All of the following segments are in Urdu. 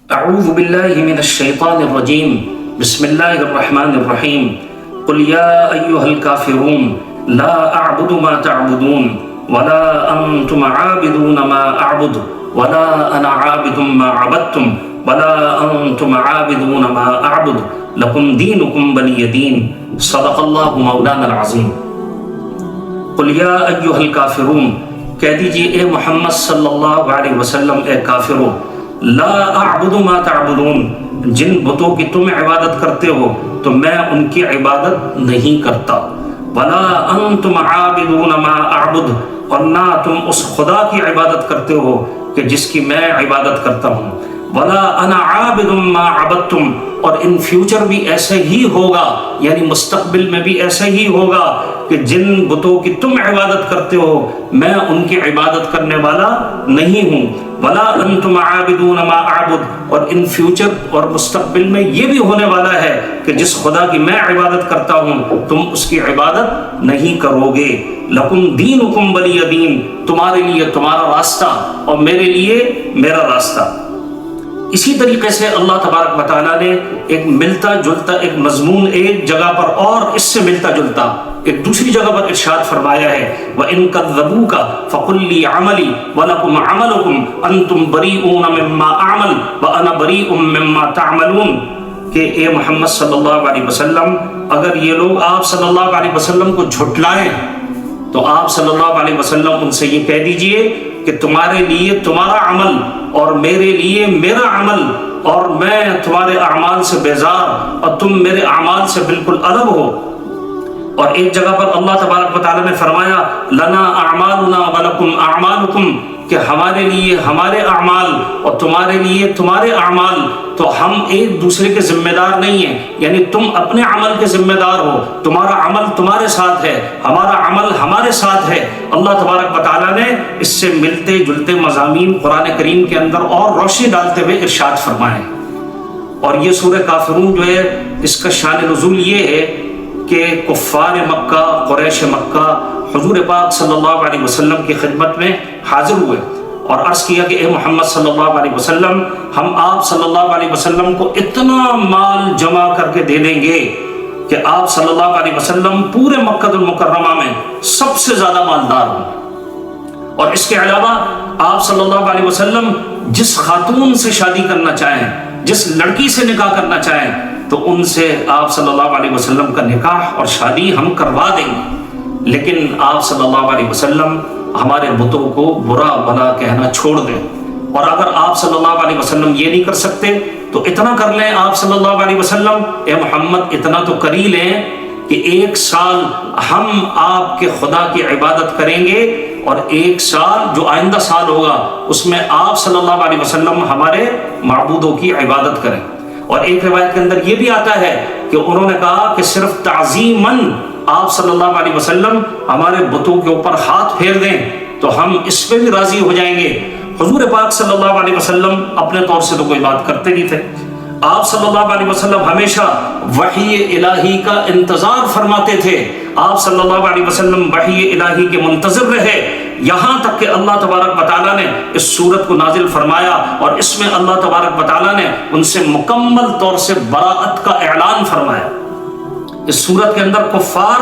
اعوذ باللہ من الشیطان الرجیم بسم اللہ الرحمن الرحیم قل یا ایہا الکافرون لا اعبد ما تعبدون ولا انتم عابدون ما اعبد ولا انا عابد ما عبدتم ولا انتم عابدون ما اعبد لکم دینکم ولی دین صدق اللہ مولانا العظیم۔ قل یا ایہا الکافرون، کہہ دیجئے اے محمد صلی اللہ علیہ وسلم، اے کافروں، لا اعبد ما تعبدون، جن بتوں کی تم عبادت کرتے ہو تو میں ان کی عبادت نہیں کرتا، ولا انتم عابدون ما اعبد، اور نہ تم اس خدا کی عبادت کرتے ہو کہ جس کی میں عبادت کرتا ہوں، ولا انا عابد ما عبدتم، اور ان فیوچر بھی ایسے ہی ہوگا، یعنی مستقبل میں بھی ایسے ہی ہوگا کہ جن بتوں کی تم عبادت کرتے ہو میں ان کی عبادت کرنے والا نہیں ہوں، ولا انتم عابدون ما اعبد، اور ان فیوچر اور مستقبل میں یہ بھی ہونے والا ہے کہ جس خدا کی میں عبادت کرتا ہوں تم اس کی عبادت نہیں کرو گے، لکم دینکم ولی دین، تمہارے لیے تمہارا راستہ اور میرے لیے میرا راستہ۔ اسی طریقے سے اللہ تبارک و تعالیٰ نے ایک ملتا جلتا ایک مضمون ایک جگہ پر اور اس سے ملتا جلتا ایک دوسری جگہ پر ارشاد فرمایا ہے، وَإِن كَذَّبُوكَ فَقُلْ لِي عَمَلِي وَلَكُمْ عَمَلُكُمْ أَنْتُمْ بَرِيئُونَ مِمَّا أَعْمَلُ وَأَنَا بَرِيءٌ مِمَّا تَعْمَلُونَ، کہ اے محمد صلی اللہ علیہ وسلم، اگر یہ لوگ آپ صلی اللہ علیہ وسلم کو جھٹلائیں تو آپ صلی اللہ علیہ وسلم ان سے یہ کہہ دیجئے کہ تمہارے لیے تمہارا عمل اور میرے لیے میرا عمل، اور میں تمہارے اعمال سے بیزار اور تم میرے اعمال سے بالکل الگ ہو۔ اور ایک جگہ پر اللہ تبارک و تعالیٰ نے فرمایا لنا اعمالنا ولکم اعمالکم، کہ ہمارے لیے ہمارے اعمال اور تمہارے لیے تمہارے اعمال، تو ہم ایک دوسرے کے ذمہ دار نہیں ہیں، یعنی تم اپنے عمل کے ذمہ دار ہو، تمہارا عمل تمہارے ساتھ ہے، ہمارا عمل ہمارے ساتھ ہے۔ اللہ تبارک و تعالیٰ نے اس سے ملتے جلتے مضامین قرآن کریم کے اندر اور روشنی ڈالتے ہوئے ارشاد فرمائے۔ اور یہ سورہ کافرون جو ہے اس کا شان نزول یہ ہے کہ کفار مکہ، قریش مکہ حضور پاک صلی اللہ علیہ وسلم کی خدمت میں حاضر ہوئے اور عرض کیا کہ اے محمد صلی اللہ علیہ وسلم، ہم آپ صلی اللہ علیہ وسلم کو اتنا مال جمع کر کے دے دیں گے کہ آپ صلی اللہ علیہ وسلم پورے مکہ المکرمہ میں سب سے زیادہ مالدار ہوں، اور اس کے علاوہ آپ صلی اللہ علیہ وسلم جس خاتون سے شادی کرنا چاہیں، جس لڑکی سے نکاح کرنا چاہیں تو ان سے آپ صلی اللہ علیہ وسلم کا نکاح اور شادی ہم کروا دیں گے، لیکن آپ صلی اللہ علیہ وسلم ہمارے بتوں کو برا بھلا کہنا چھوڑ دیں، اور اگر آپ صلی اللہ علیہ وسلم یہ نہیں کر سکتے تو اتنا کر لیں آپ صلی اللہ علیہ وسلم، اے محمد اتنا تو کر ہی لیں کہ 1 سال ہم آپ کے خدا کی عبادت کریں گے، اور 1 سال جو آئندہ سال ہوگا اس میں آپ صلی اللہ علیہ وسلم ہمارے معبودوں کی عبادت کریں۔ اور ایک روایت کے اندر یہ بھی آتا ہے کہ انہوں نے کہا کہ صرف تعظیماً آپ صلی اللہ علیہ وسلم ہمارے بتوں کے اوپر ہاتھ پھیر دیں تو ہم اس پہ بھی راضی ہو جائیں گے۔ حضور پاک صلی اللہ علیہ وسلم اپنے طور سے تو کوئی بات کرتے نہیں تھے، آپ صلی اللہ علیہ وسلم ہمیشہ وحی الہی کا انتظار فرماتے تھے، آپ صلی اللہ علیہ وسلم وحی الہی کے منتظر رہے، یہاں تک کہ اللہ تبارک و تعالیٰ نے اس سورت کو نازل فرمایا، اور اس میں اللہ تبارک و تعالیٰ نے ان سے مکمل طور سے براءت کا اعلان فرمایا۔ اس سورت کے اندر کفار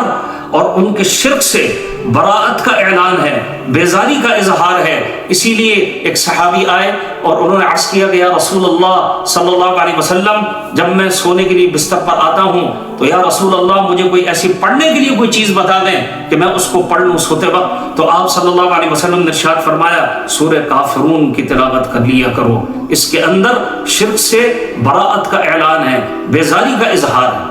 اور ان کے شرک سے براءت کا اعلان ہے، بیزاری کا اظہار ہے۔ اسی لیے ایک صحابی آئے اور انہوں نے عرض کیا کہ یا رسول اللہ صلی اللہ علیہ وسلم، جب میں سونے کے لیے بستر پر آتا ہوں تو یا رسول اللہ مجھے کوئی ایسی پڑھنے کے لیے کوئی چیز بتا دیں کہ میں اس کو پڑھ لوں سوتے وقت۔ تو آپ صلی اللہ علیہ وسلم نے ارشاد فرمایا سورہ کافرون کی تلاوت کر لیا کرو، اس کے اندر شرک سے براءت کا اعلان ہے، بیزاری کا اظہار ہے۔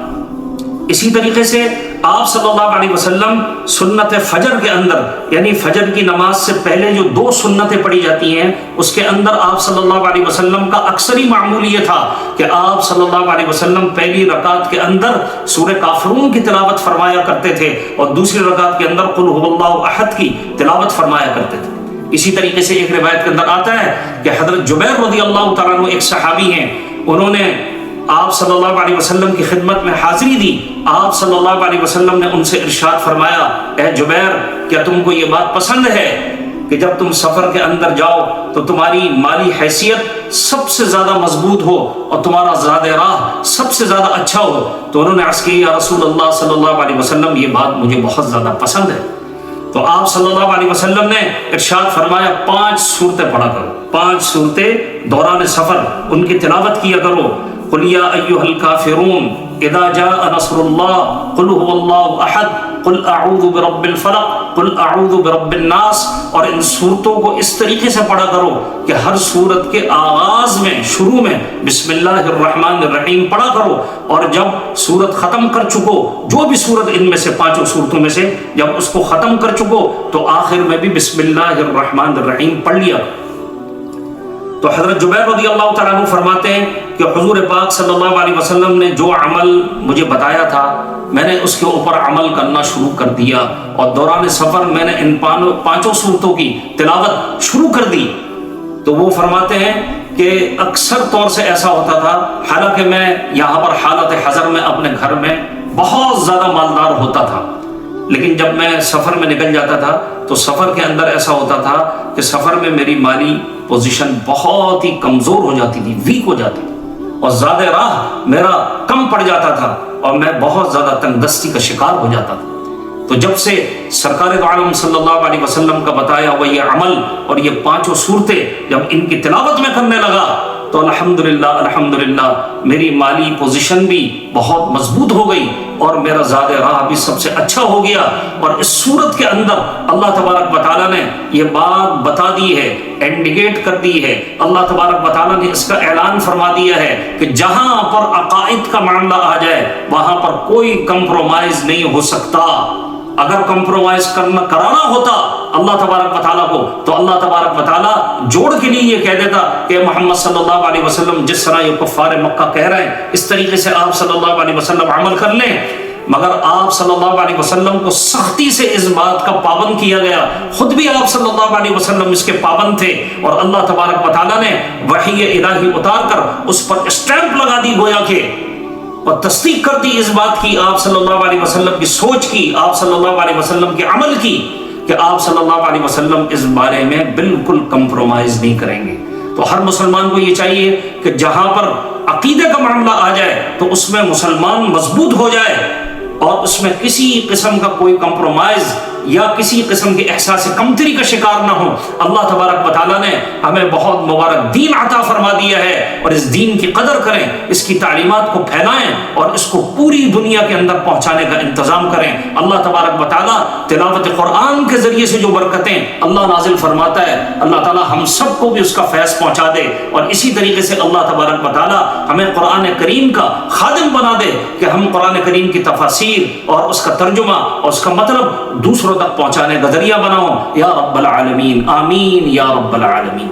اسی طریقے سے آپ صلی اللہ علیہ وسلم سنت فجر کے اندر، یعنی فجر کی نماز سے پہلے جو 2 سنتیں پڑھی جاتی ہیں اس کے اندر آپ صلی اللہ علیہ وسلم کا اکثری معمول یہ تھا کہ آپ صلی اللہ علیہ وسلم پہلی رکعت کے اندر سورہ کافرون کی تلاوت فرمایا کرتے تھے اور دوسری رکعت کے اندر قل هو اللہ احد کی تلاوت فرمایا کرتے تھے۔ اسی طریقے سے ایک روایت کے اندر آتا ہے کہ حضرت جبیر رضی اللہ تعالیٰ عنہ ایک صحابی ہیں، انہوں نے آپ صلی اللہ علیہ وسلم کی خدمت میں حاضری دی، آپ صلی اللہ علیہ وسلم نے ان سے ارشاد فرمایا اے جبیر، کیا تم کو یہ بات پسند ہے کہ جب تم سفر کے اندر جاؤ تو تمہاری مالی حیثیت سب سے زیادہ مضبوط ہو اور تمہارا زاد راہ سب سے زیادہ اچھا ہو۔ تو انہوں نے عرض کی یا رسول اللہ صلی اللہ علیہ وسلم یہ بات مجھے بہت زیادہ پسند ہے۔ تو آپ صلی اللہ علیہ وسلم نے ارشاد فرمایا 5 صورتیں پڑھا کرو، 5 صورتیں دوران سفر ان کی تلاوت کیا کرو۔ قل یا ایھا الکافرون اذا جاء نصر اللہ قل هو اللہ احد قل اعوذ برب الفلق قل اعوذ برب الناس۔ اور ان صورتوں کو اس طریقے سے پڑھا کرو کہ ہر صورت کے آغاز میں شروع میں بسم اللہ الرحمن الرحیم پڑھا کرو، اور جب صورت ختم کر چکو، جو بھی صورت ان میں سے 5 صورتوں میں سے جب اس کو ختم کر چکو تو آخر میں بھی بسم اللہ الرحمن الرحیم پڑھ لیا۔ تو حضرت جبیر رضی اللہ تعالیٰ عنہ فرماتے ہیں کہ حضور پاک صلی اللہ علیہ وسلم نے جو عمل مجھے بتایا تھا میں نے اس کے اوپر عمل کرنا شروع کر دیا، اور دوران سفر میں نے ان 5 صورتوں کی تلاوت شروع کر دی۔ تو وہ فرماتے ہیں کہ اکثر طور سے ایسا ہوتا تھا، حالانکہ میں یہاں پر حالت حضر میں اپنے گھر میں بہت زیادہ مالدار ہوتا تھا، لیکن جب میں سفر میں نکل جاتا تھا تو سفر کے اندر ایسا ہوتا تھا کہ سفر میں میری مالی پوزیشن بہت ہی کمزور ہو جاتی تھی، ویک ہو جاتی تھی، اور زیادہ راہ میرا کم پڑ جاتا تھا اور میں بہت زیادہ تنگ دستی کا شکار ہو جاتا تھا۔ تو جب سے سرکار دو عالم صلی اللہ علیہ وسلم کا بتایا ہوا یہ عمل اور یہ 5 صورتیں جب ان کی تلاوت میں کرنے لگا تو الحمدللہ میری مالی پوزیشن بھی بہت مضبوط ہو گئی اور میرا زاد راہ بھی سب سے اچھا ہو گیا۔ اور اس صورت کے اندر اللہ تبارک و تعالیٰ نے یہ بات بتا دی ہے، انڈیکیٹ کر دی ہے، اللہ تبارک و تعالیٰ نے اس کا اعلان فرما دیا ہے کہ جہاں پر عقائد کا معاملہ آ جائے وہاں پر کوئی کمپرومائز نہیں ہو سکتا۔ اگر کمپرومائز کرانا ہوتا اللہ تبارک و تعالیٰ کو تو اللہ تبارک و تعالیٰ جوڑ کے لیے یہ کہہ دیتا کہ محمد صلی اللہ علیہ وسلم جس طرح یہ کفار مکہ کہہ رہے ہیں اس طریقے سے آپ صلی اللہ علیہ وسلم عمل کر لیں، مگر آپ صلی اللہ علیہ وسلم کو سختی سے اس بات کا پابند کیا گیا، خود بھی آپ صلی اللہ علیہ وسلم اس کے پابند تھے، اور اللہ تبارک و تعالیٰ نے وحی الہی اتار کر اس پر اسٹیمپ لگا دی گویا کہ، اور تصدیق کر دی اس بات کی آپ صلی اللہ علیہ وسلم کی سوچ کی، آپ صلی اللہ علیہ وسلم کے عمل کی، کہ آپ صلی اللہ علیہ وسلم اس بارے میں بالکل کمپرومائز نہیں کریں گے۔ تو ہر مسلمان کو یہ چاہیے کہ جہاں پر عقیدے کا معاملہ آ جائے تو اس میں مسلمان مضبوط ہو جائے اور اس میں کسی قسم کا کوئی کمپرومائز یا کسی قسم کے احساس کمتری کا شکار نہ ہو۔ اللہ تبارک و تعالیٰ نے ہمیں بہت مبارک دین عطا فرما دیا ہے، اور اس دین کی قدر کریں، اس کی تعلیمات کو پھیلائیں اور اس کو پوری دنیا کے اندر پہنچانے کا انتظام کریں۔ اللہ تبارک و تعالیٰ تلاوت قرآن کے ذریعے سے جو برکتیں اللہ نازل فرماتا ہے اللہ تعالیٰ ہم سب کو بھی اس کا فیض پہنچا دے، اور اسی طریقے سے اللہ تبارک و تعالیٰ ہمیں قرآن کریم کا خادم بنا دے کہ ہم قرآن کریم کی تفاسیر اور اس کا ترجمہ اور اس کا مطلب دوسروں تک پہنچانے کا ذریعہ بناؤ۔ یا رب العالمین، آمین یا رب العالمین۔